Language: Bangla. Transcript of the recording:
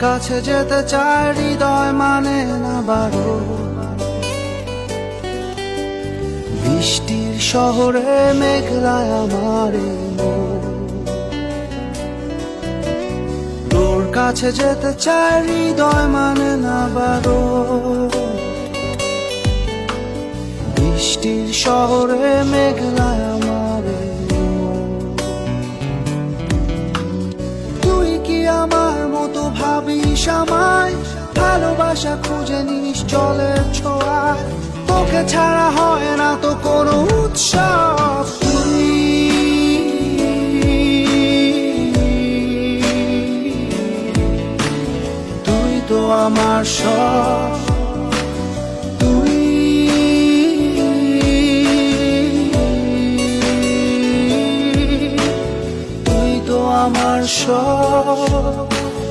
কাছে যেতে চায় হৃদয় মানে না বারো। বৃষ্টির শহরে মেঘলায় আমার এই মন। তোর কাছে যেতে চায় হৃদয় মানে না বারো। বৃষ্টির শহরে মেঘলায় আমার এই মন। তুই কি আমার মতো ভাবিস আমায়? ভালোবাসা খুঁজে নিস জলের ছোঁয়ায়। তোকে ছাড়া হয় না তো কোনো উৎসব। তুই তো আমার সব। তুই তো আমার সব।